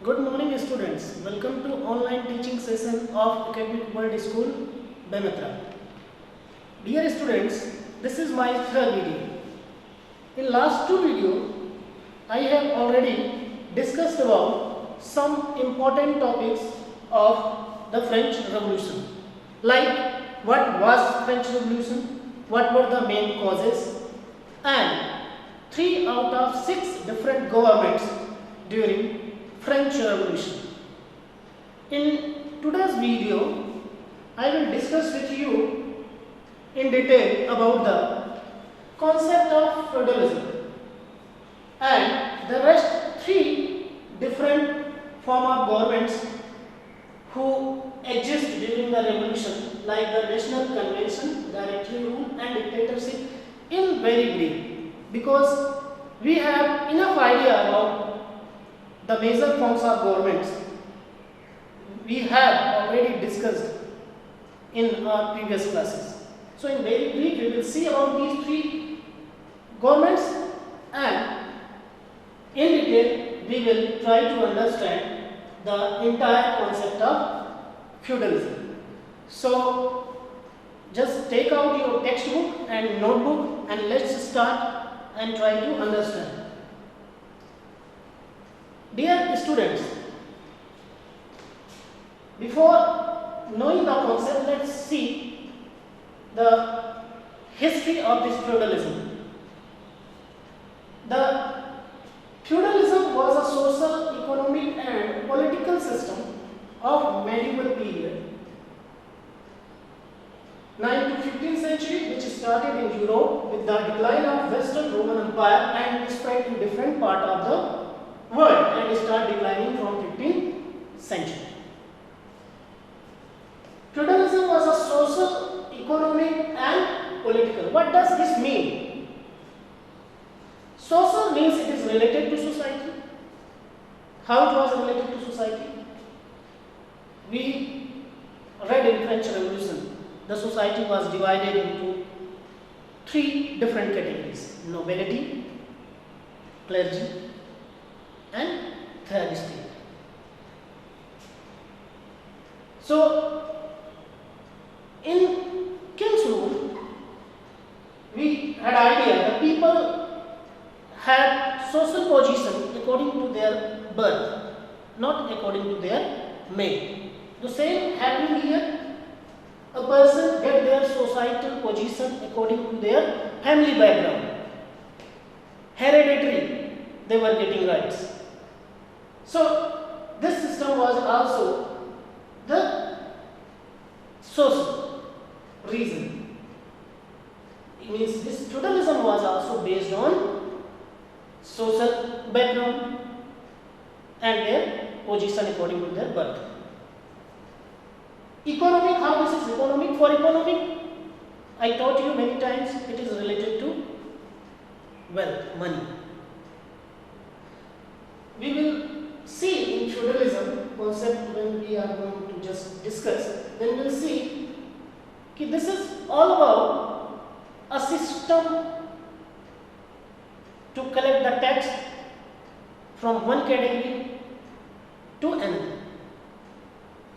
Good morning students. Welcome to online teaching session of Academic World School, Bemetra. Dear students, this is my third video. In last two videos, I have already discussed about some important topics of the French Revolution. Like what was French Revolution, what were the main causes, and 3 out of 6 different governments during French Revolution. In today's video, I will discuss with you in detail about the concept of feudalism and the rest 3 different form of governments who exist during the revolution, like the National Convention, Directory Rule and Dictatorship, in very brief, because we have enough idea about the major forms of governments we have already discussed in our previous classes. So in very brief we will see about these 3 governments, and in detail we will try to understand the entire concept of feudalism. So just take out your textbook and notebook and let's start and try to understand. Dear students, before knowing the concept, let's see the history of this feudalism. The feudalism was a social, economic and political system of medieval period, 9th to 15th century, which started in Europe with the decline of Western Roman Empire and spread in different parts of the world and start declining from 15th century. Feudalism was a social, economic and political. What does this mean? Social means it is related to society. How it was related to society? We read in French Revolution, the society was divided into 3 different categories: nobility, clergy and third state. So in king's rule, we had idea the people had social position according to their birth, not according to their male. The same happening here. A person get their societal position according to their family background. Hereditary, they were getting rights. So this system was also the social reason. It means this feudalism was also based on social background and their position according to their birth. Economic, how this is economic? For economic, I taught you many times, it is related to wealth, money. We will see in feudalism concept when we are going to just discuss, then we will see that this is all about a system to collect the tax from one category to another.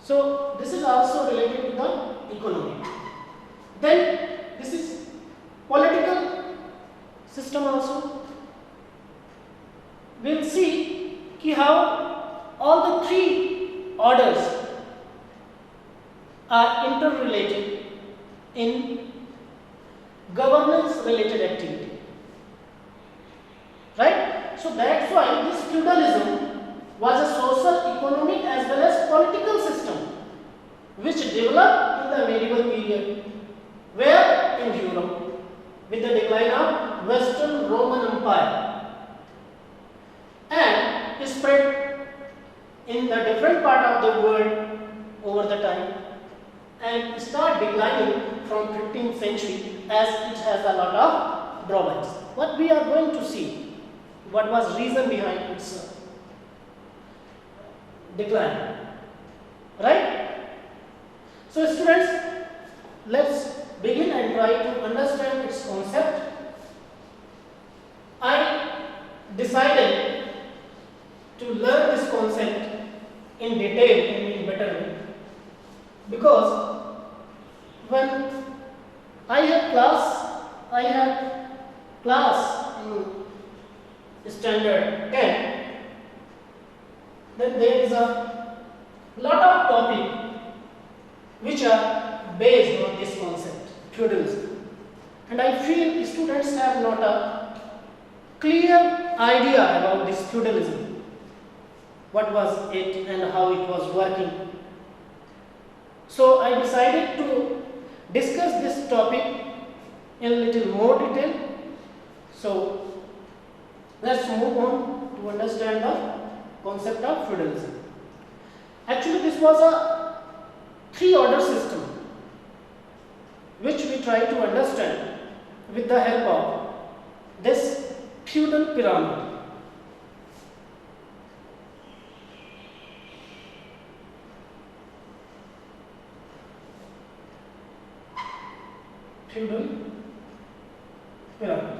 So this is also related to the economy. Then this is political system also. We will see how all the 3 orders are interrelated in governance related activity. Right? So that's why this feudalism was a social, economic as well as political system which developed in the medieval period, where in Europe with the decline of Western Roman Empire and spread in the different part of the world over the time and start declining from 15th century as it has a lot of drawbacks. What we are going to see, what was reason behind its decline, right? So students, let's begin and try to understand its concept. I decided to learn this concept in detail and in better way, because when I have class in standard 10, then there is a lot of topic which are based on this concept, feudalism, and I feel students have not a clear idea about this feudalism, what was it and how it was working. So I decided to discuss this topic in a little more detail. So let's move on to understand the concept of feudalism. Actually, this was a three-order system which we try to understand with the help of this feudal pyramid. Feudal pyramid.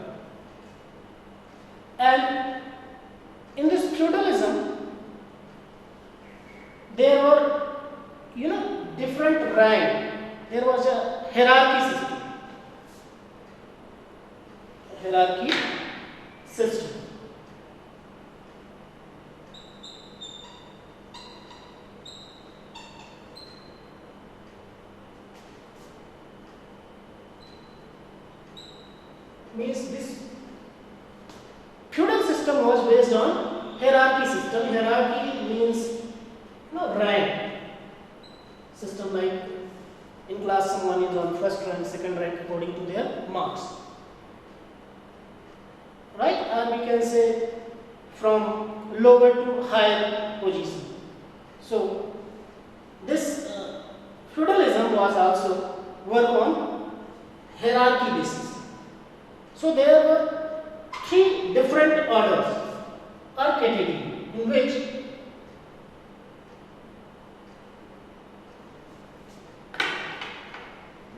And in this feudalism, there were, different rank. There was a hierarchy system. Hierarchy system. Means this feudal system was based on hierarchy system. Hierarchy means rank system, like in class someone is on first rank, second rank according to their marks, right? And we can say from lower to higher position. So this feudalism was also work on hierarchy basis. So there were three different orders or categories in which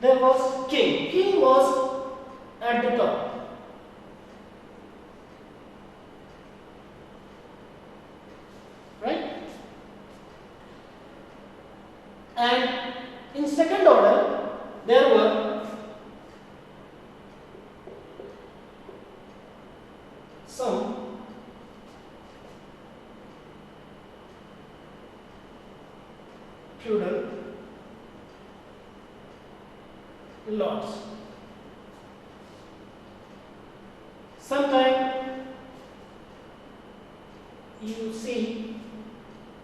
there was king. King was at the top. Right? And in second order, there were some feudal lords. Sometimes you see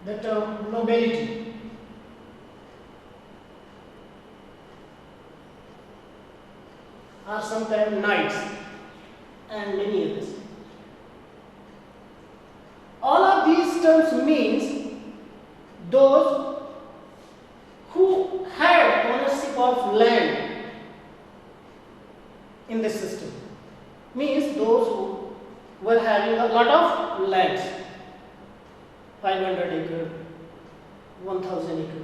the term nobility. Or sometimes knights and many others. All of these terms means those who had ownership of land in this system, means those who were having a lot of lands, 500 acre, 1000 acre,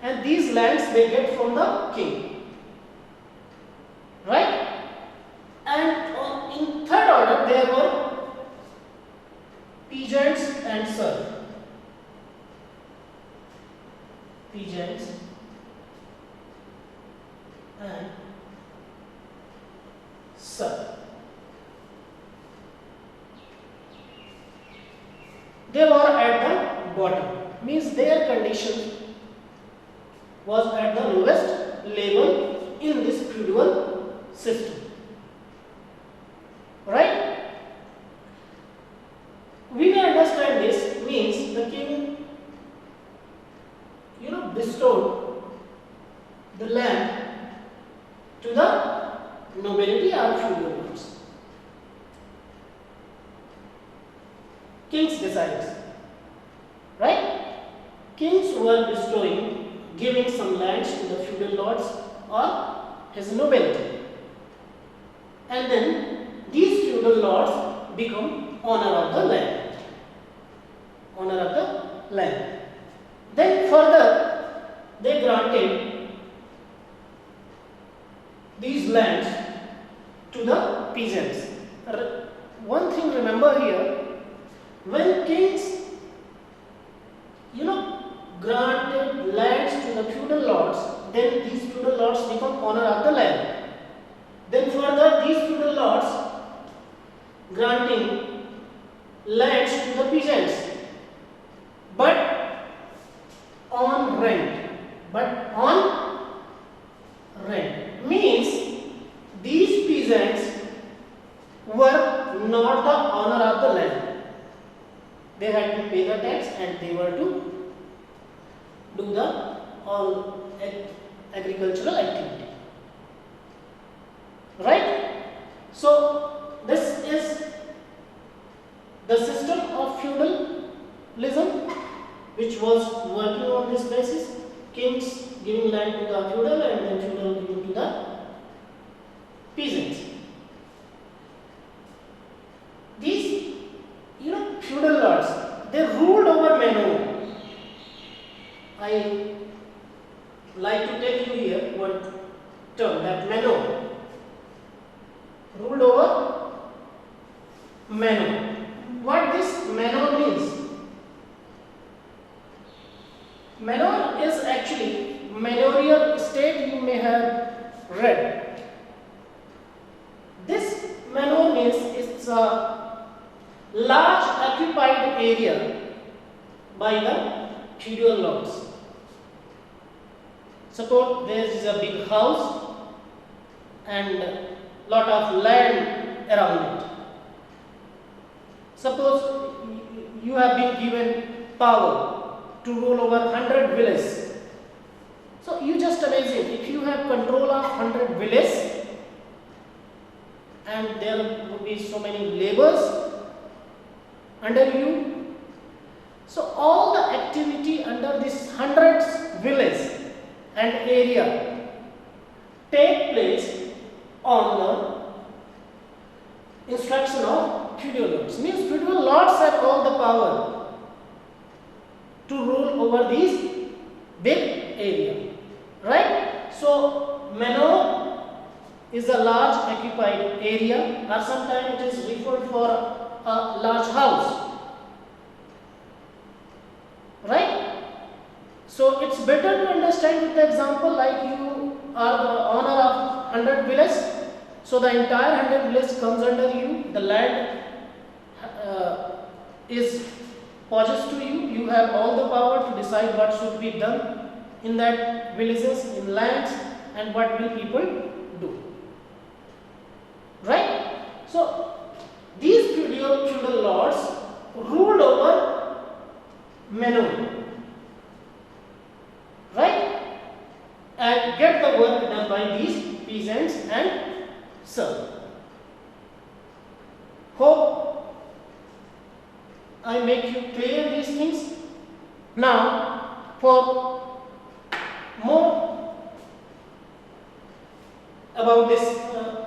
and these lands they get from the king, right? And in third order there were peasants and serfs. Peasants and serfs. They were at the bottom, means their condition was at the lowest level in this feudal system. Right? We may understand this means the king bestowed the land to the nobility or feudal lords. Kings decides, right? Kings were bestowing, giving some lands to the feudal lords or his nobility, and then these feudal lords become owner of the land. Owner of the land. Then further they granted these lands to the peasants. One thing remember here, when kings lords, then these feudal lords become owner of the land. Then further these feudal lords granting lands to the peasants, but on rent. But on rent means these peasants were not the owner of the land. They had to pay the tax and they were to do the all agricultural activity. Right? So this is the system of feudalism which was working on this basis. Kings giving land to the feudal and then feudal giving to the peasants. These, feudal lords, they ruled over manor. I like to tell you here one term, that manor. Ruled over manor. What this manor means? Manor is actually manorial estate, you may have read. This manor means it's a large occupied area by the feudal lords. Suppose there is a big house and lot of land around it. Suppose you have been given power to rule over 100 villages. So you just imagine, if you have control of 100 villages and there would be so many laborers under you. So all the activity under this hundreds villages and area take place on the instruction of feudal lords. Means feudal lords have all the power to rule over these big area, right? So manor is a large occupied area, or sometimes it is referred for a large house, right? So it's better to understand with the example, like you are the owner of 100 villages, so the entire 100 villages comes under you, the land is possessed to you, you have all the power to decide what should be done in that villages, in lands, and what will people do, right? So these feudal lords ruled over manor, right, and get the work done by these peasants and serfs. Hope I make you clear these things. Now, for more about this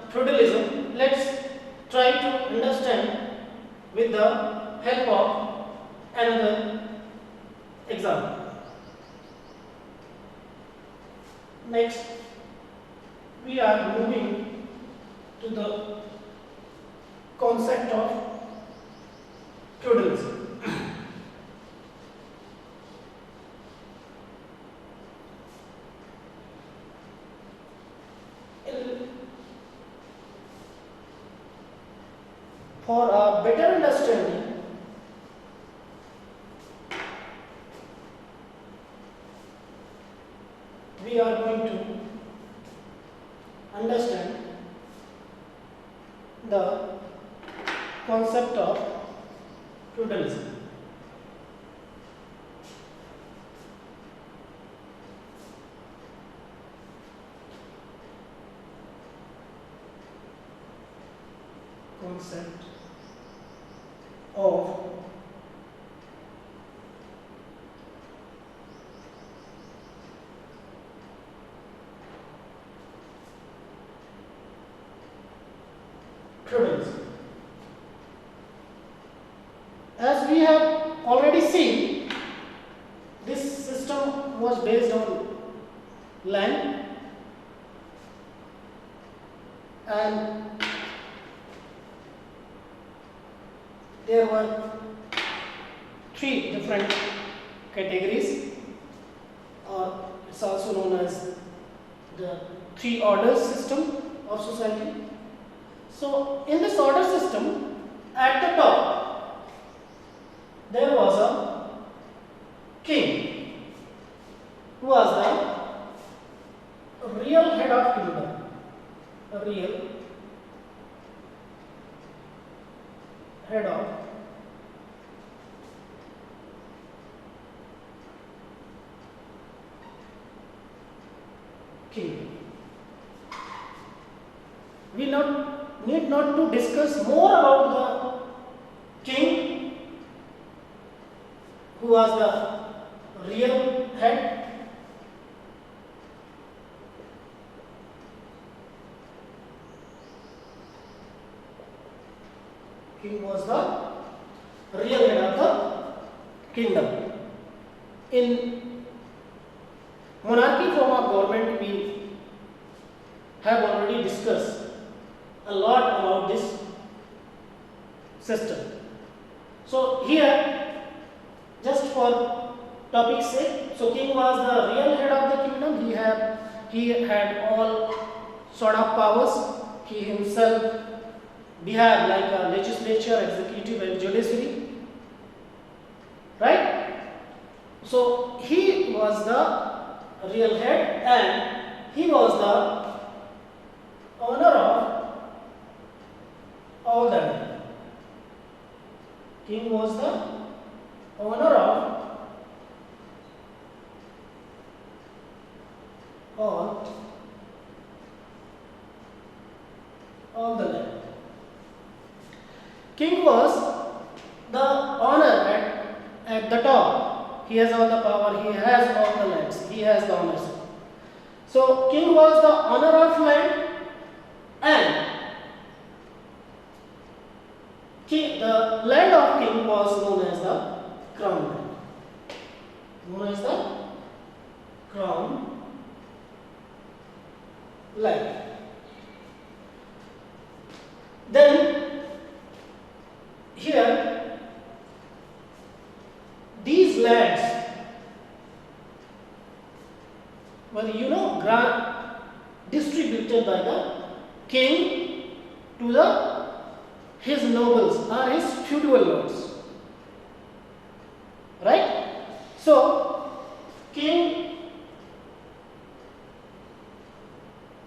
feudalism, let's try to understand with the help of another example. Next, we are moving to the concept of feudalism. For a better understanding, we are going to understand the concept of feudalism. Concept of feudalism. As we have already seen, this system was based on land and there were three different categories, or It's also known as the three orders system of society. So in this order system, at the top there was a king who was the real head of kingdom, a real head of kingdom. We need not to discuss more about the king who was the real head. King was the real head of the kingdom. In monarchy form of government, we have already discussed a lot about this system. So here, just for topic's sake, so king was the real head of the kingdom. He had all sort of powers. He himself behaved like a legislature, executive, and judiciary. Right? So he was the real head, and he was the owner of all the land. King was the owner of all the land. King was the owner at the top. He has all the power, he has all the lands, he has the ownership. So king was the owner of land, and the land of king was known as the crown land. Known as the crown land. Then here these lands were distributed by the king to his nobles or his feudal lords. Right? So king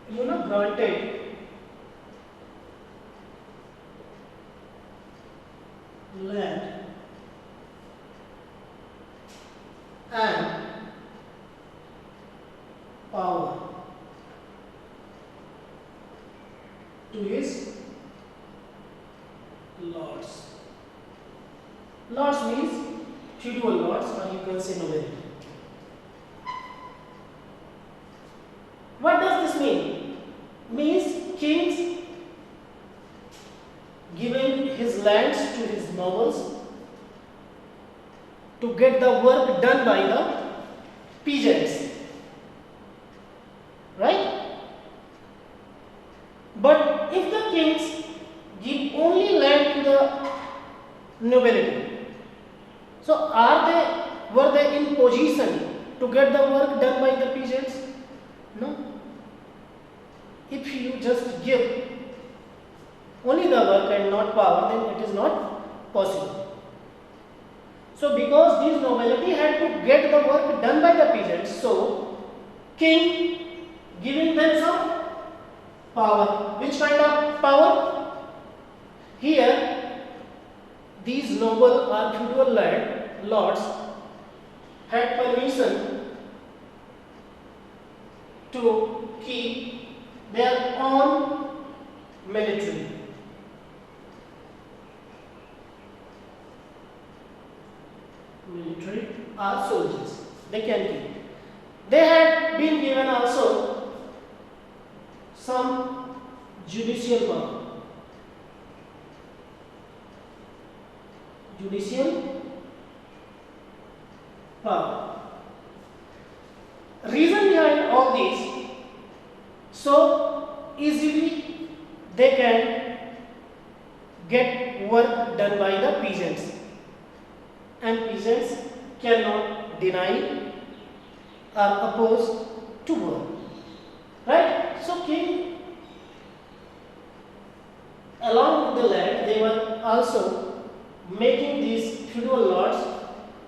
granted land and power to his lords. Lords means feudal lords, or you can say nobility. What does this mean? Means kings giving his lands to his nobles to get the work done by the peasants. Right? But if the kings give only land to the nobility, so were they in position to get the work done by the peasants? No. If you just give only the work and not power, then it is not possible. So because these nobility had to get the work done by the peasants, so king giving them some power. Which kind of power? Here these noble or feudal lords had permission to keep their own military. Military or soldiers, they can keep. They had been given also some judicial power. Judicial power. Reason behind all these, so easily they can get work done by the peasants, and peasants cannot deny are opposed to war. Right? So king, along with the land, they were also making these feudal lords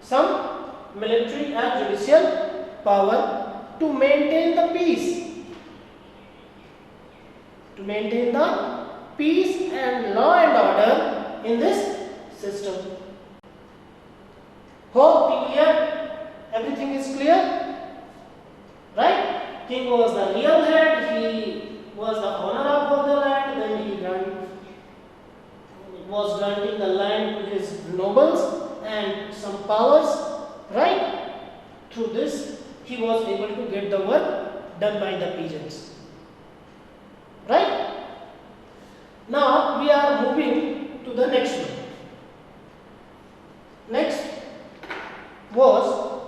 some military and judicial power to maintain the peace. To maintain the peace and law and order in this system. Hope clear? Everything is clear? Right? King was the real head, he was the owner of the land, then he was granting the land to his nobles and some powers, right? Through this, he was able to get the work done by the peasants. Right? Now we are moving to the next one. Next was,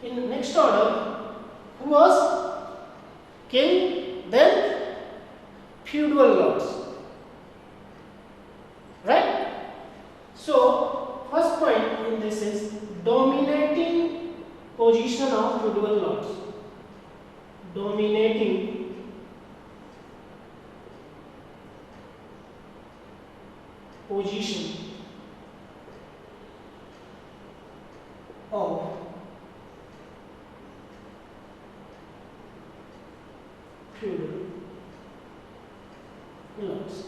in next order, who was king, then feudal lords. Right? So first point in this is dominating position of feudal lords. Dominating position of feudal lords.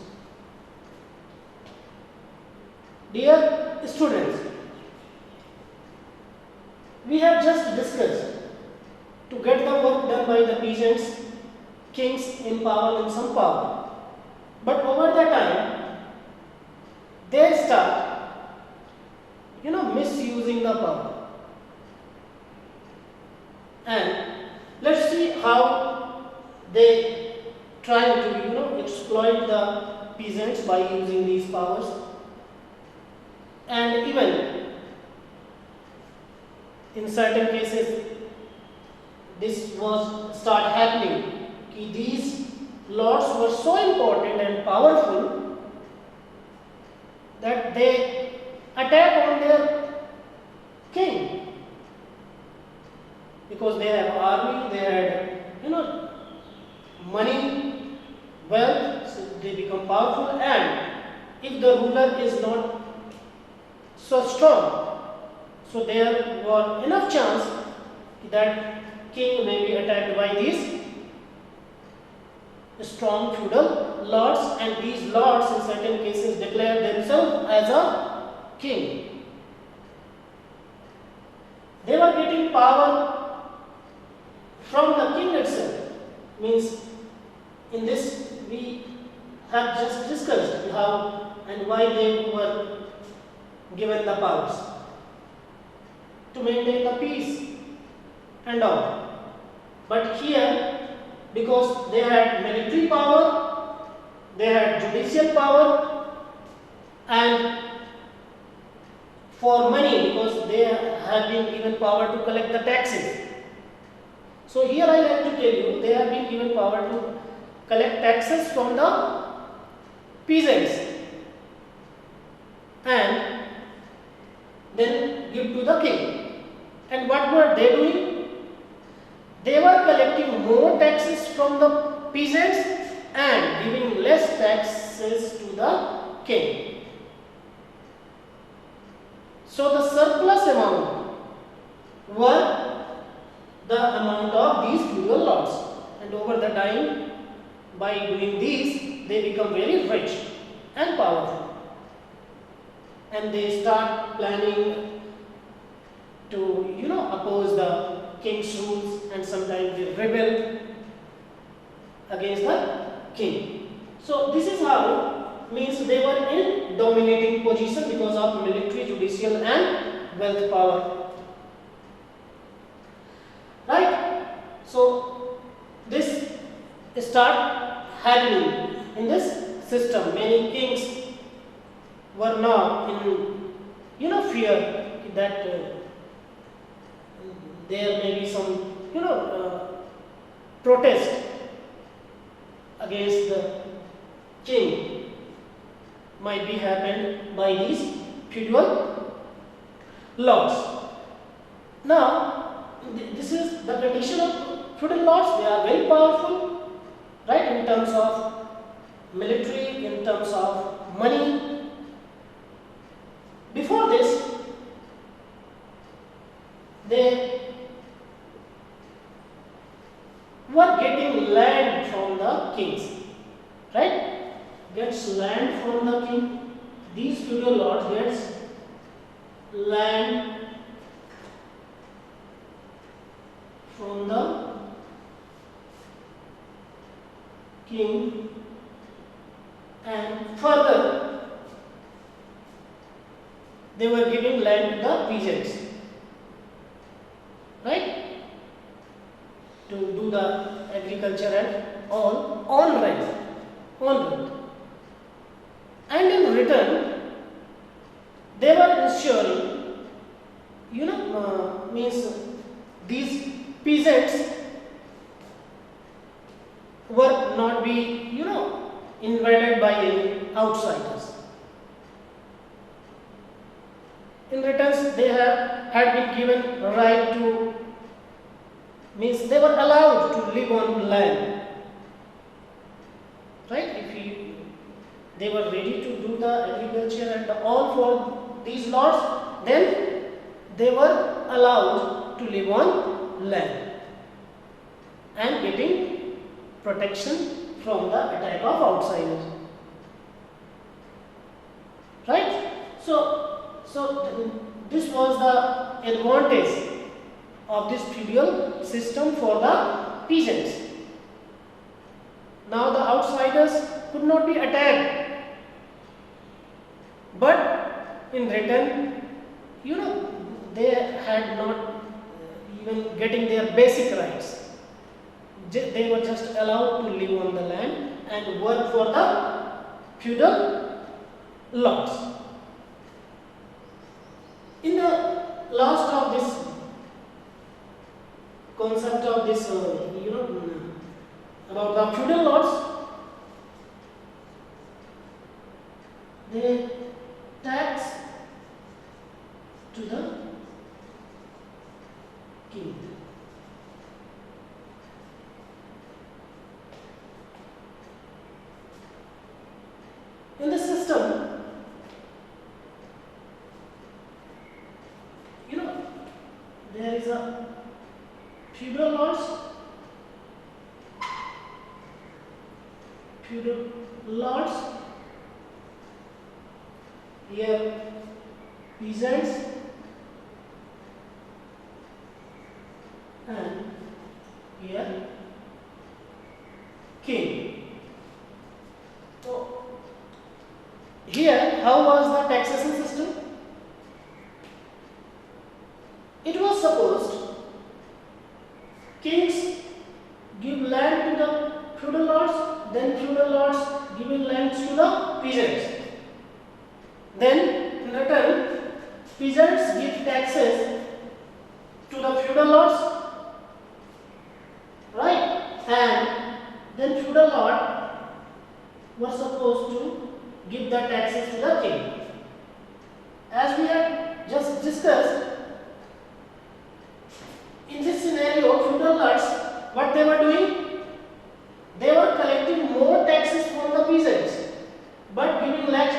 Dear students, we have just discussed to get the work done by the peasants, kings in power and some power. But over the time, they start, misusing the power. And let's see how they try to, exploit the peasants by using these powers. And even in certain cases, this was start happening. These lords were so important and powerful that they attack on their king, because they have army, they had money, wealth, so they become powerful. And if the ruler is not so strong, so there was enough chance that king may be attacked by these strong feudal lords, and these lords in certain cases declare themselves as a king. They were getting power from the king itself. Means in this we have just discussed how and why they were given the powers to maintain the peace and all. But here, because they had military power, they had judicial power, and for money, because they have been given power to collect the taxes. So here I like to tell you, they have been given power to collect taxes from the peasants and then give to the king. And what were they doing? They were collecting more taxes from the peasants and giving less taxes to the king. So the surplus amount were the amount of these feudal lords, and over the time, by doing these, they become very rich and powerful, and they start planning to oppose the king's rules, and sometimes they rebel against the king. So this is how, means they were in dominating position because of military, judicial and wealth power. Right? So this start happening in this system. Many kings were now in fear that there may be some protest against the king might be happened by these feudal lords. Now, this is the condition of feudal lords. They are very powerful, right, in terms of military, in terms of money. Before this, they were getting land from the kings, right? Gets land from the king. These feudal lords gets land from the king, and further they were giving land to the peasants, right, to do the agriculture and all on rent. And in return, they were ensuring, means these peasants were not be, invaded by any outsiders. In return, they had been given right to, means they were allowed to live on land, right? They were ready to do the agriculture and all for these lords, then they were allowed to live on land and getting protection from the attack of outsiders, right? So this was the advantage of this feudal system for the peasants. Now the outsiders could not be attacked, but in return, they had not even getting their basic rights. They were just allowed to live on the land and work for the feudal lords. In the last of this concept of this, about the feudal lords, they tax to the king. In the system, there is a feudal lords, here peasants, and here king. So here, how was the taxation system? It was supposed kings give land to the feudal lords, then feudal lords giving lands to the peasants. Then in return, peasants give taxes to the feudal lords, right? And then feudal lord were supposed to give the taxes to the king. As we had just discussed, in this scenario, feudal lords, what they were doing? They were collecting more taxes from the peasants, but giving less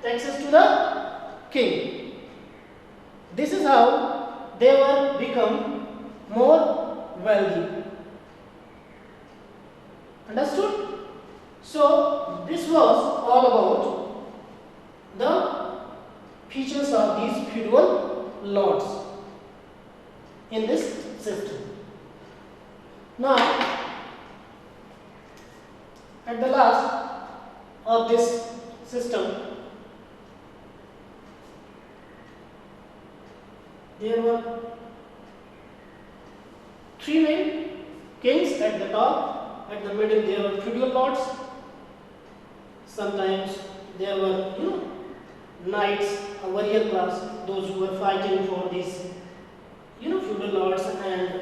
taxes to the king. This is how they were become more wealthy. Understood? So this was all about the features of these feudal lords in this system. Now, at the last of this system, there were three main kings at the top. At the middle, there were feudal lords. Sometimes there were, knights, a warrior class, those who were fighting for these, feudal lords, and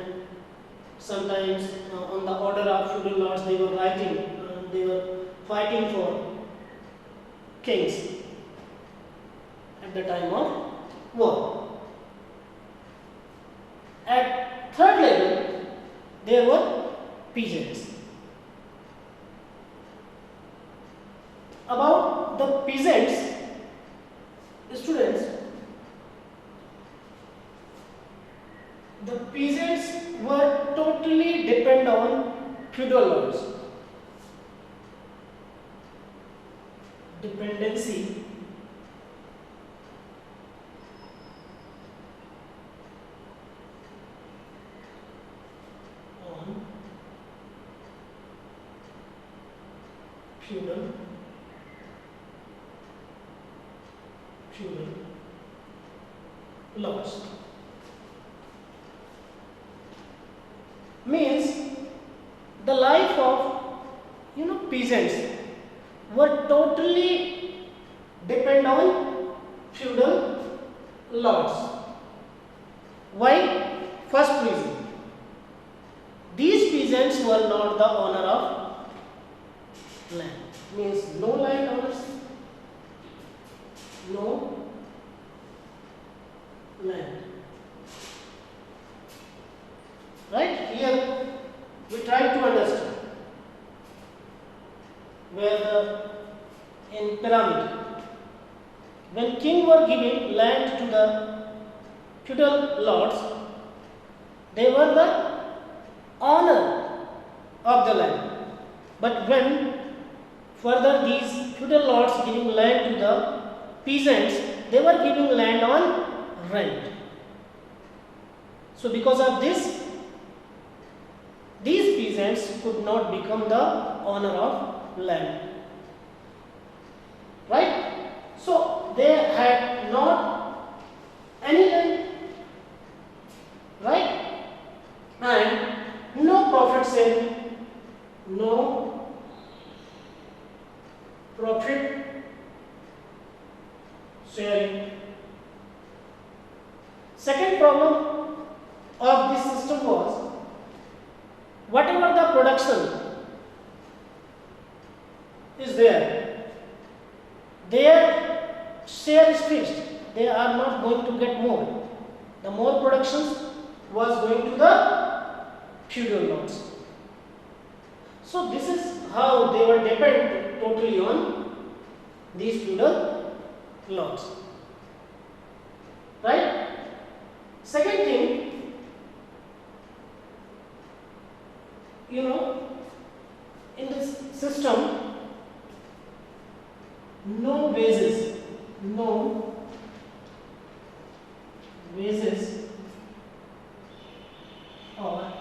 sometimes on the order of feudal lords they were fighting for kings at the time of war. at third level there were peasants. About the peasants, students, the peasants were totally dependent on feudal lords. Dependency on feudal lords. Means the life of peasants were totally depend on feudal lords. Why? First reason, these peasants were not the owner of land. Means no land owners, no land. Right? Here we try to understand where in pyramid, when king were giving land to the feudal lords, they were the owner of the land. But when further these feudal lords giving land to the peasants, they were giving land on rent. So because of this, these peasants could not become the owner of land. Right? So they had not any land. Right? And no profit sharing, no profit sharing. Second problem of this system was, whatever the production is there, their share is fixed. They are not going to get more. The more productions was going to the feudal lords. So this is how they were dependent totally on these feudal lords. Right? Second thing, in this system, no wages or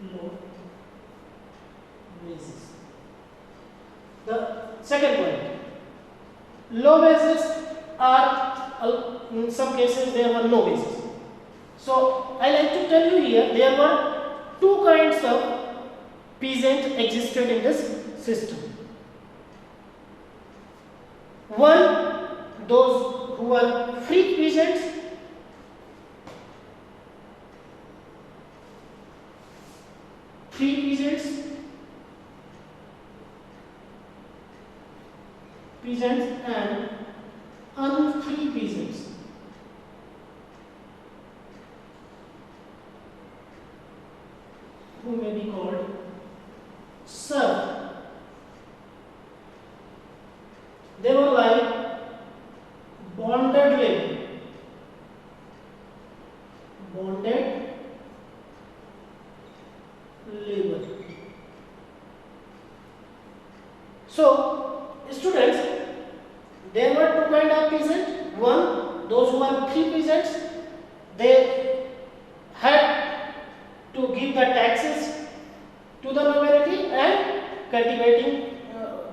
low wages. The second point, low wages are, in some cases there were no wages. So I like to tell you here, there were two kinds of peasants existed in this system. One, those who were free peasants, and unfree peasants. Who may be called serf. They were like bonded labor. So, students, there were two kinds of peasants. One, those who are free peasants, they had to give the taxes to the nobility and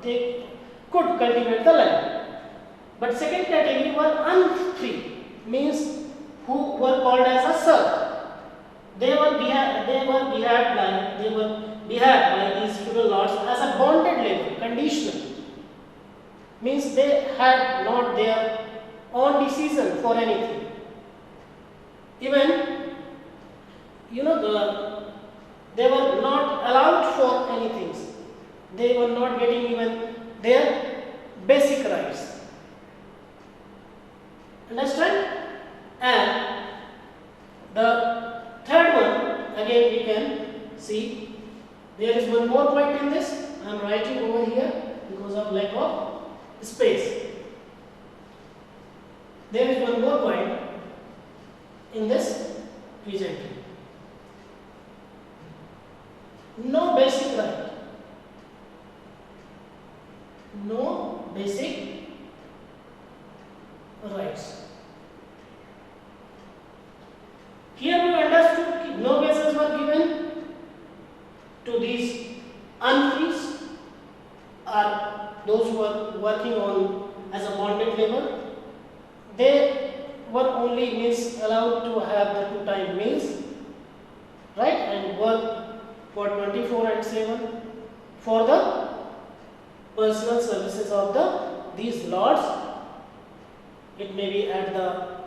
they could cultivate the land. But second category were unfree, means who were called as a serf. They were behaved by these feudal lords as a bonded labor, conditional. Means they had not their own decision for anything. Even they were not allowed for anything. They were not getting even their basic rights. Understand? And The third one, again we can see there is one more point in this. I am writing over here because of lack of space. There is one more point in this peasantry. No basic right. No basic rights. Here we understood no bases were given to these unfrees or those who are working on as a bonded labor. They were only allowed to have the 2-time meals, right, and work for 24 and 7 for the personal services of these lords. It may be at the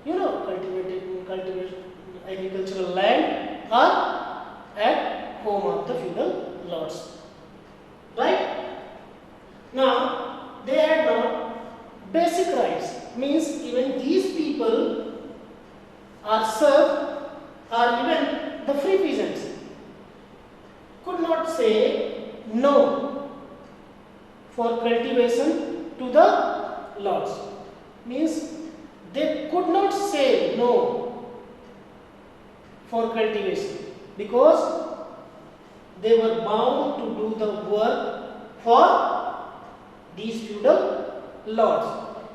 cultivated agricultural land or at home of the feudal lords. Right? Now they had not basic rights, means even these people are serfs or even the free peasants could not say no for cultivation to the lords, means they could not say no for cultivation because they were bound to do the work for these feudal lords.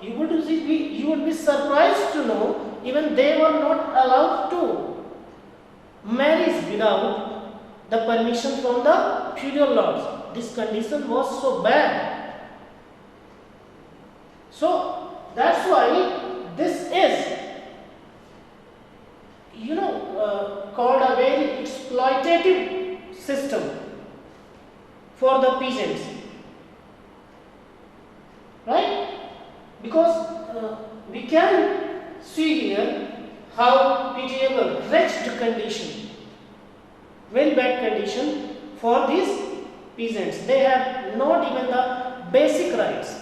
You would be surprised to know even they were not allowed to marry without the permission from the feudal lords. This condition was so bad. So that's why this is called a very exploitative system for the peasants, right? Because we can see here how pitiable, wretched condition, very bad condition for these peasants. They have not even the basic rights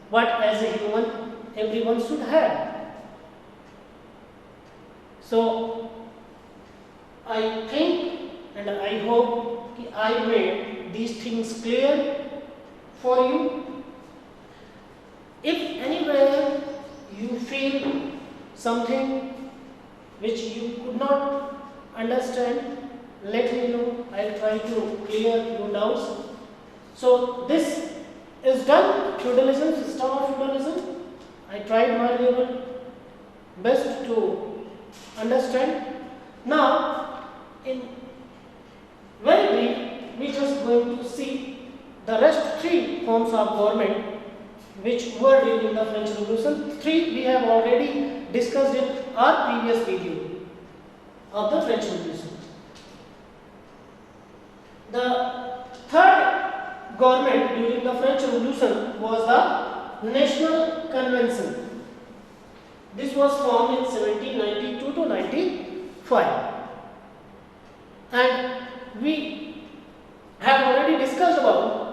what as a human everyone should have. So I think and I hope I made these things clear for you. If anywhere you feel something which you could not understand, let me know. I'll try to clear your doubts. So this is done, feudalism, system of feudalism. I tried my level best to understand. Now, in very brief, we just going to see the rest 3 forms of government which were during the French Revolution. 3 we have already discussed in our previous video of the French Revolution. The third government during the French Revolution was the National Convention. This was formed in 1792 to 95. And we have already discussed about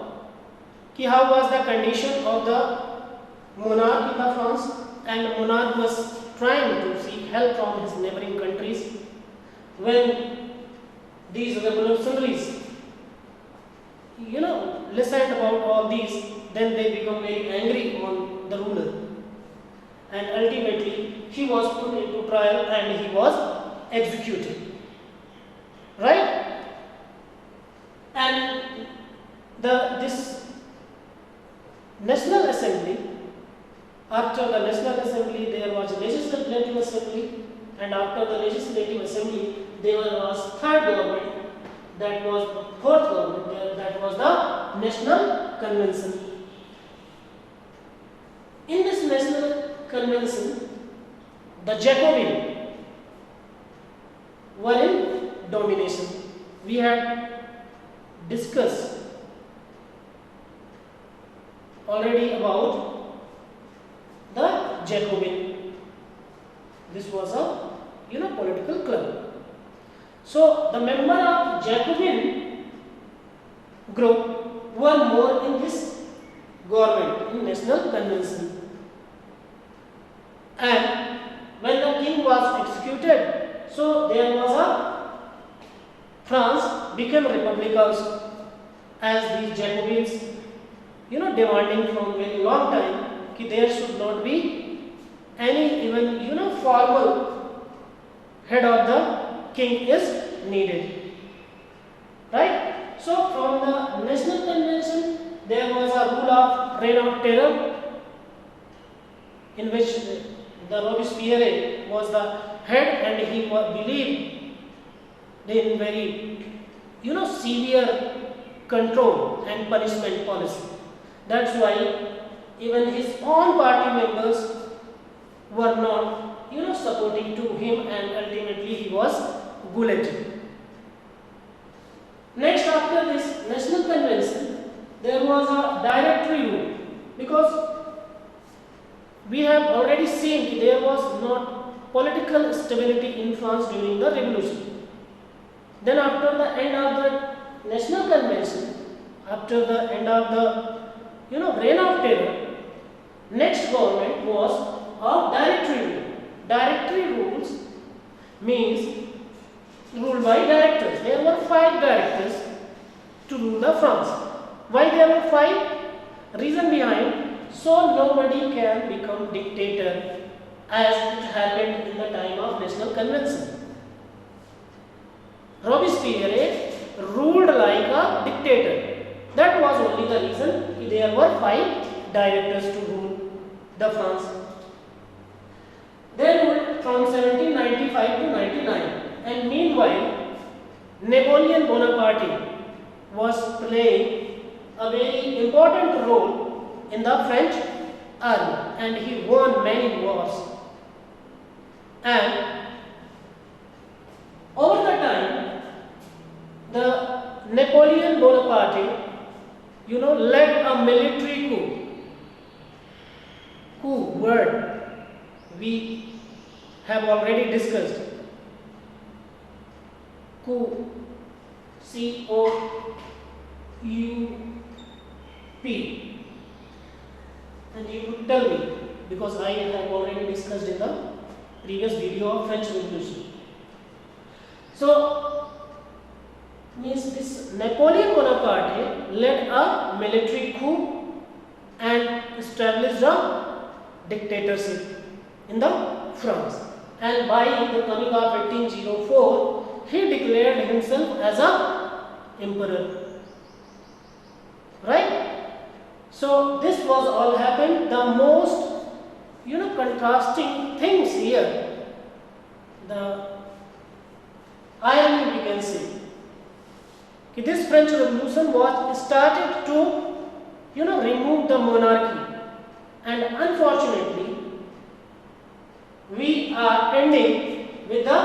how was the condition of the monarch in the France, and the monarch was trying to seek help from his neighboring countries. When these revolutionaries listened about all these, then they become very angry on the ruler, and ultimately he was put into trial and he was executed, right? And this National Assembly, after the National Assembly there was a Legislative Assembly, and after the Legislative Assembly there was third government, that was the fourth government, that was the National Convention. In this National Convention, the Jacobins were in domination. We had discussed already about the Jacobin. This was a political club. So the member of Jacobin group were more in this government, in National Convention. And when the king was executed, So there was a France became republic also, as these Jacobins, demanding from very long time कि there should not be any even formal head of the king is needed, right? So from the national convention there was a rule of reign of terror, in which the Robespierre was the head, and he believed in very severe control and punishment policy. That's why even his own party members were not supporting to him, and ultimately he was guillotined. Next, after this national convention, there was a directory rule, because we have already seen that there was not political stability in France during the revolution. Then after the end of the national convention, after the end of the reign of terror, next government was of directory rule. Directory rules means ruled by directors. There were 5 directors to rule the France. Why there were 5? Reason behind, so nobody can become dictator as it happened in the time of national convention. Robespierre ruled like a dictator. That was only the reason there were 5 directors to rule the France. They ruled from 1795 to 99, and meanwhile Napoleon Bonaparte was playing a very important role in the French army, and he won many wars. And over the time, the Napoleon Bonaparte, led a military coup. Coup word we have already discussed. Coup, COUP, and you would tell me, because I have already discussed in the previous video of French Revolution. So means this Napoleon Bonaparte led a military coup and established a dictatorship in the France, and by the coming of 1804 he declared himself as a emperor, right? So this was all happened. The most contrasting things here, the irony we can say, this French Revolution was started to remove the monarchy, and unfortunately we are ending with the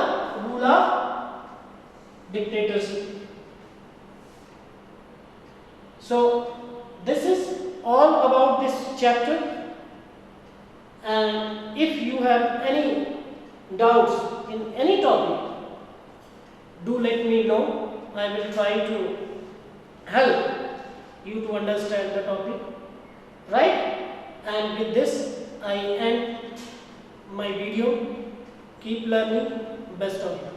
rule of dictatorship. So this is all about this chapter, and if you have any doubts in any topic, do let me know. I will try to help you to understand the topic, right? And with this I end my video. Keep learning. Best of luck.